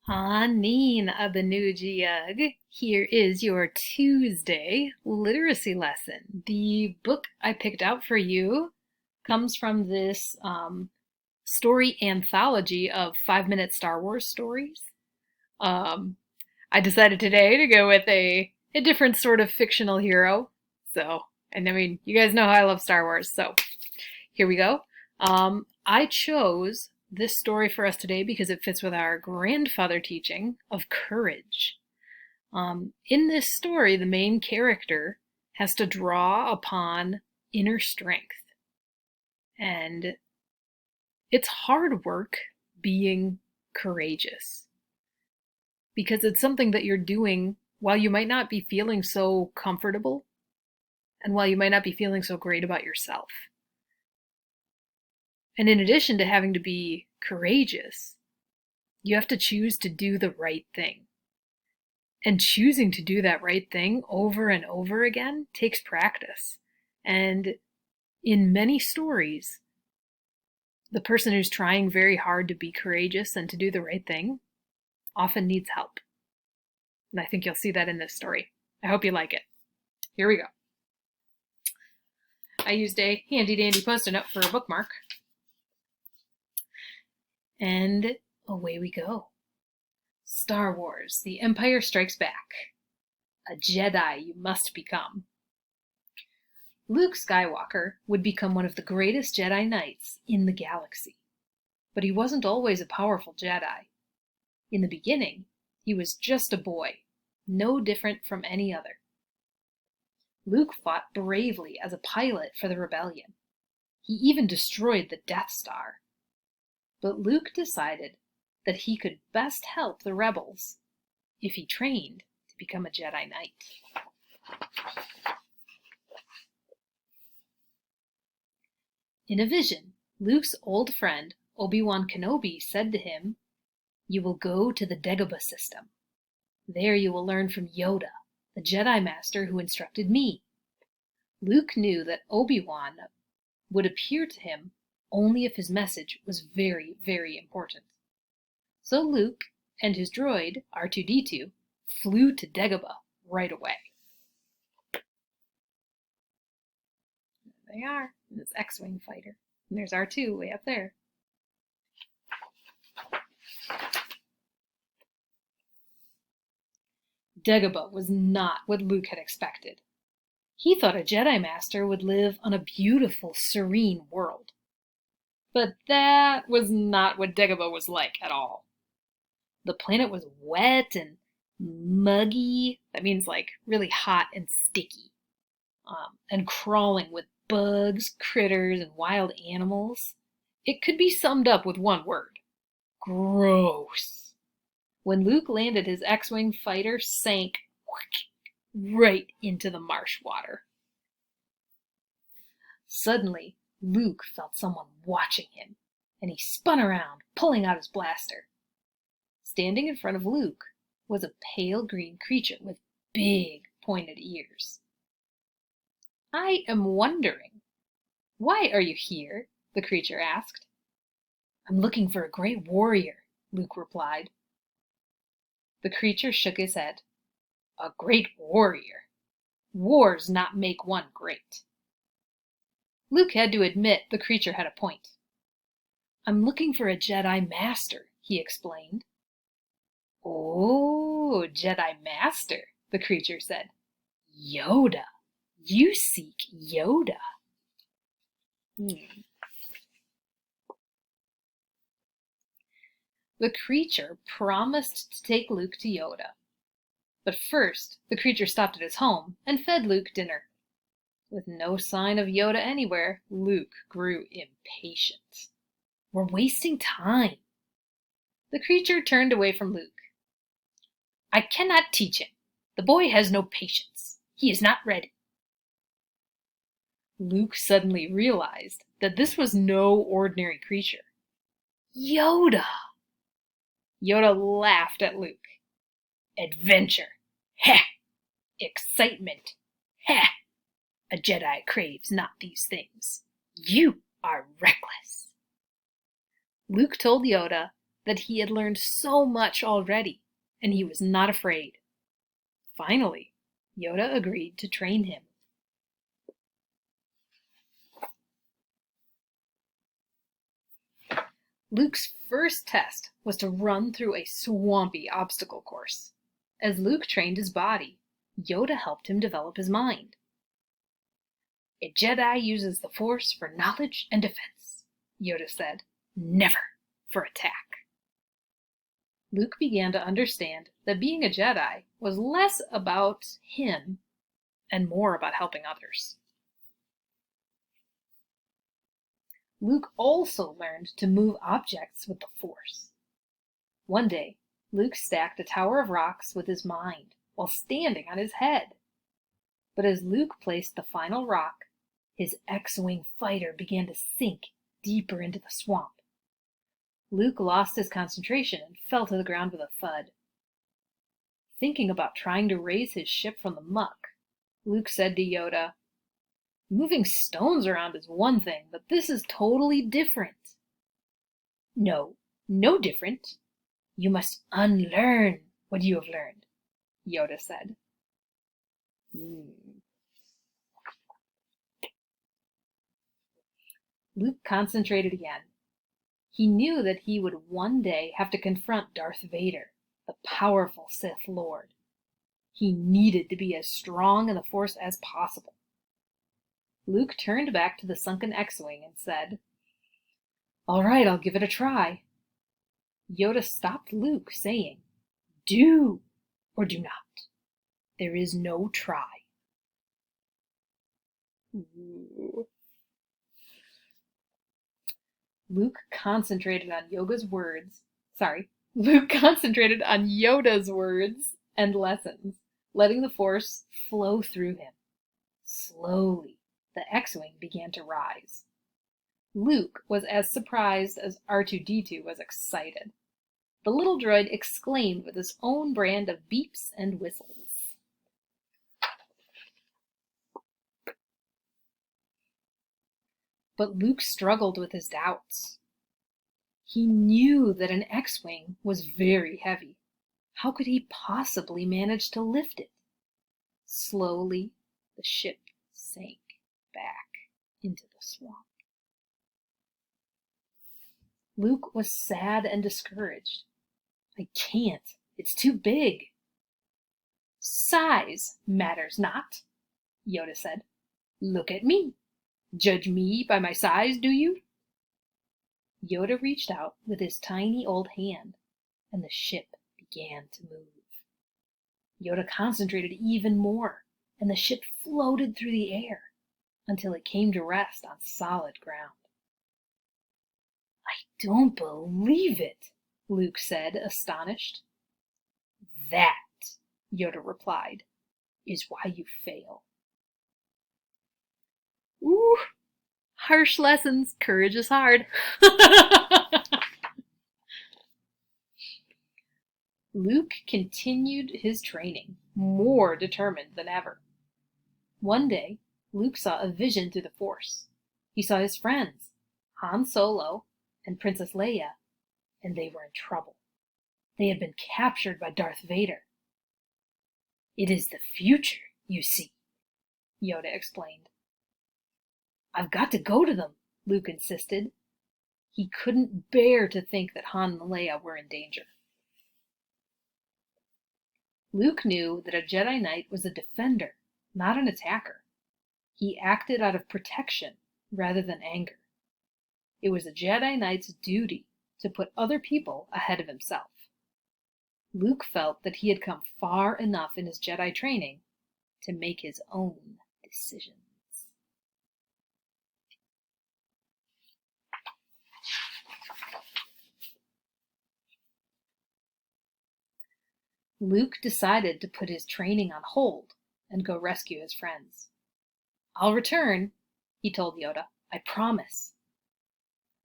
Anin Abanujiyag. Here is your Tuesday literacy lesson. The book I picked out for you comes from this story anthology of 5-minute Star Wars stories. I decided today to go with a different sort of fictional hero. And I mean, you guys know how I love Star Wars, so here we go. I chose this story for us today because it fits with our grandfather teaching of courage. In this story, the main character has to draw upon inner strength. And it's hard work being courageous because it's something that you're doing while you might not be feeling so comfortable and while you might not be feeling so great about yourself. And in addition to having to be courageous, you have to choose to do the right thing. And choosing to do that right thing over and over again takes practice. And in many stories, the person who's trying very hard to be courageous and to do the right thing often needs help. And I think you'll see that in this story. I hope you like it. Here we go. I used a handy-dandy Post-it note for a bookmark. And away we go. Star Wars, The Empire Strikes Back. A Jedi you must become. Luke Skywalker would become one of the greatest Jedi Knights in the galaxy. But he wasn't always a powerful Jedi. In the beginning, he was just a boy, no different from any other. Luke fought bravely as a pilot for the rebellion. He even destroyed the Death Star. But Luke decided that he could best help the rebels if he trained to become a Jedi Knight. In a vision, Luke's old friend Obi-Wan Kenobi said to him, "You will go to the Dagobah system. There you will learn from Yoda, the Jedi Master who instructed me." Luke knew that Obi-Wan would appear to him only if his message was very, very important. So Luke and his droid, R2-D2, flew to Dagobah right away. There they are, in this X-Wing fighter. And there's R2 way up there. Dagobah was not what Luke had expected. He thought a Jedi Master would live on a beautiful, serene world. But that was not what Dagobah was like at all. The planet was wet and muggy. That means like really hot and sticky. And crawling with bugs, critters, and wild animals. It could be summed up with one word. Gross. When Luke landed, his X-Wing fighter sank right into the marsh water. Suddenly, Luke felt someone watching him, and he spun around, pulling out his blaster. Standing in front of Luke was a pale green creature with big, pointed ears. "I am wondering, why are you here?" the creature asked. "I'm looking for a great warrior," Luke replied. The creature shook his head. "A great warrior? Wars not make one great." Luke had to admit the creature had a point. "I'm looking for a Jedi Master," he explained. "Oh, Jedi Master," the creature said. "Yoda. You seek Yoda." The creature promised to take Luke to Yoda. But first, the creature stopped at his home and fed Luke dinner. With no sign of Yoda anywhere, Luke grew impatient. "We're wasting time." The creature turned away from Luke. "I cannot teach him. The boy has no patience. He is not ready." Luke suddenly realized that this was no ordinary creature. Yoda! Yoda laughed at Luke. "Adventure! Heh! Excitement! Heh! A Jedi craves not these things. You are reckless." Luke told Yoda that he had learned so much already, and he was not afraid. Finally, Yoda agreed to train him. Luke's first test was to run through a swampy obstacle course. As Luke trained his body, Yoda helped him develop his mind. A Jedi uses the Force for knowledge and defense, Yoda said, never for attack. Luke began to understand that being a Jedi was less about him and more about helping others. Luke also learned to move objects with the Force. One day, Luke stacked a tower of rocks with his mind while standing on his head. But as Luke placed the final rock, his X-Wing fighter began to sink deeper into the swamp. Luke lost his concentration and fell to the ground with a thud. Thinking about trying to raise his ship from the muck, Luke said to Yoda, "Moving stones around is one thing, but this is totally different." "No, no different. You must unlearn what you have learned," Yoda said. Luke concentrated again. He knew that he would one day have to confront Darth Vader, the powerful Sith Lord. He needed to be as strong in the Force as possible. Luke turned back to the sunken X-Wing and said, "All right, I'll give it a try." Yoda stopped Luke, saying, "Do or do not. There is no try." Ooh. Luke concentrated on Yoda's words and lessons, letting the Force flow through him. Slowly, the X-Wing began to rise. Luke was as surprised as R2-D2 was excited. The little droid exclaimed with his own brand of beeps and whistles. But Luke struggled with his doubts. He knew that an X-Wing was very heavy. How could he possibly manage to lift it? Slowly, the ship sank back into the swamp. Luke was sad and discouraged. "I can't. It's too big." "Size matters not," Yoda said. "Look at me. Judge me by my size, do you?" Yoda reached out with his tiny old hand, and the ship began to move. Yoda concentrated even more, and the ship floated through the air until it came to rest on solid ground. "I don't believe it," Luke said, astonished. "That," Yoda replied, "is why you fail." Ooh, harsh lessons. Courage is hard. Luke continued his training, more determined than ever. One day, Luke saw a vision through the Force. He saw his friends, Han Solo and Princess Leia, and they were in trouble. They had been captured by Darth Vader. "It is the future, you see," Yoda explained. "I've got to go to them," Luke insisted. He couldn't bear to think that Han and Leia were in danger. Luke knew that a Jedi Knight was a defender, not an attacker. He acted out of protection rather than anger. It was a Jedi Knight's duty to put other people ahead of himself. Luke felt that he had come far enough in his Jedi training to make his own decisions. Luke decided to put his training on hold and go rescue his friends. "I'll return," he told Yoda. "I promise."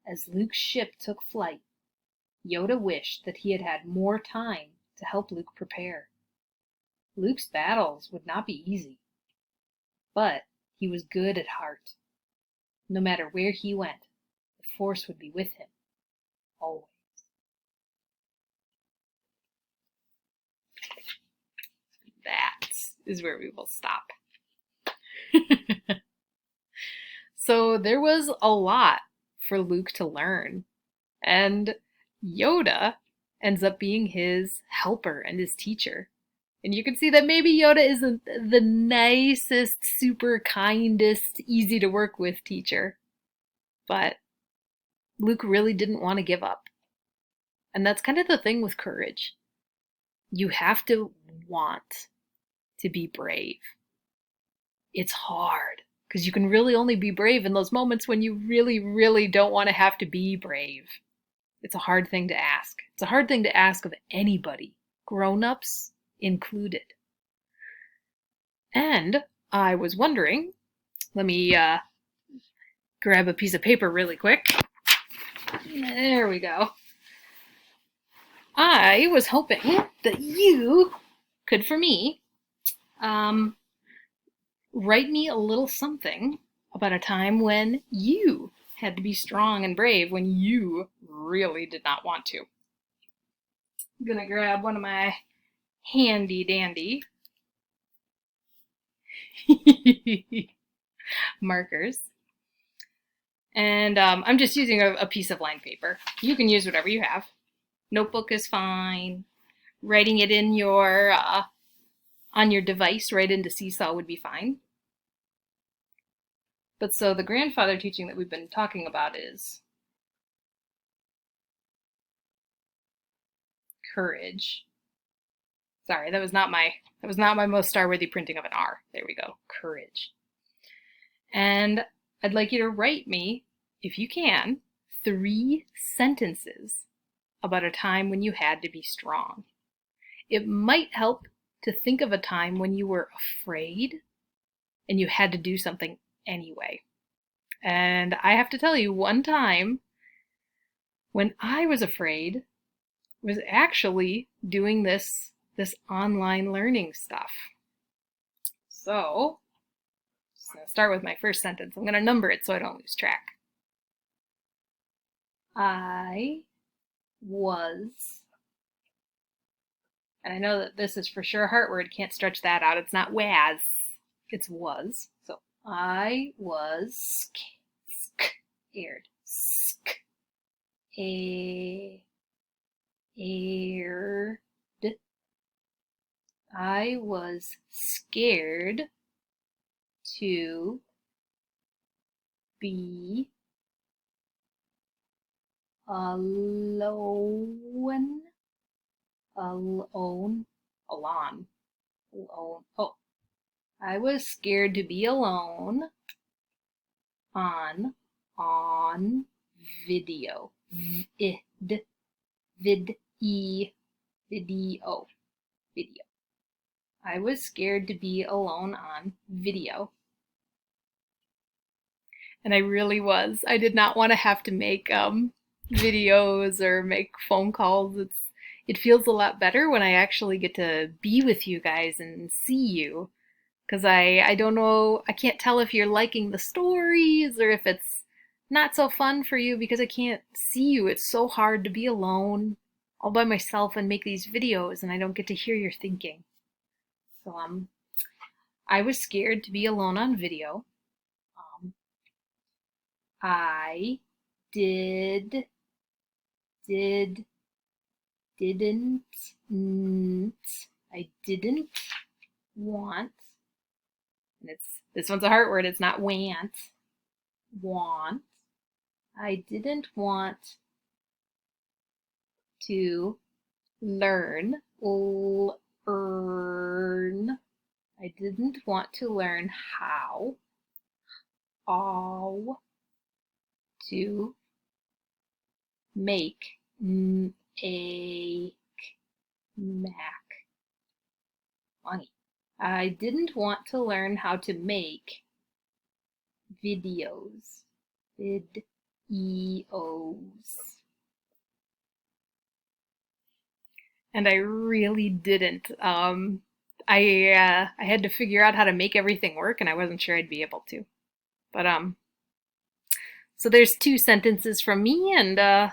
As Luke's ship took flight, Yoda wished that he had had more time to help Luke prepare. Luke's battles would not be easy, but he was good at heart. No matter where he went, the Force would be with him, always. is where we will stop. So there was a lot for Luke to learn, and Yoda ends up being his helper and his teacher. And you can see that maybe Yoda isn't the nicest, super kindest, easy to work with teacher, but Luke really didn't want to give up. And that's kind of the thing with courage. You have to want to be brave. It's hard because you can really only be brave in those moments when you really, really don't want to have to be brave. It's a hard thing to ask. It's a hard thing to ask of anybody, grown-ups included. And I was wondering, let me grab a piece of paper really quick. There we go. I was hoping that you could, for me, write me a little something about a time when you had to be strong and brave when you really did not want to. I'm gonna grab one of my handy dandy markers. And I'm just using a piece of lined paper. You can use whatever you have. Notebook is fine. Writing it in your on your device right into Seesaw would be fine. But so the grandfather teaching that we've been talking about is courage. Sorry, that was not my most star-worthy printing of an R. There we go. Courage. And I'd like you to write me, if you can, 3 sentences about a time when you had to be strong. It might help to think of a time when you were afraid and you had to do something anyway. And I have to tell you, one time when I was afraid was actually doing this online learning stuff. So, I'm just going to start with my first sentence. I'm going to number it so I don't lose track. I was, and I know that this is for sure a heart word, can't stretch that out. It's not was, it's was. So I was scared. Scared. I was scared to be alone. Alone. Oh, I was scared to be alone on video. Video. I was scared to be alone on video. And I really was. I did not want to have to make videos or make phone calls. It feels a lot better when I actually get to be with you guys and see you. Because I don't know, I can't tell if you're liking the stories or if it's not so fun for you because I can't see you. It's so hard to be alone all by myself and make these videos and I don't get to hear your thinking. So I was scared to be alone on video. I didn't want, and this one's a heart word, it's not want. I didn't want to learn. I didn't want to learn how to make a Mac money. I didn't want to learn how to make videos. And I really didn't. I had to figure out how to make everything work, and I wasn't sure I'd be able to. But so there's 2 sentences from me, and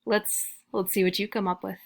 let's see what you come up with.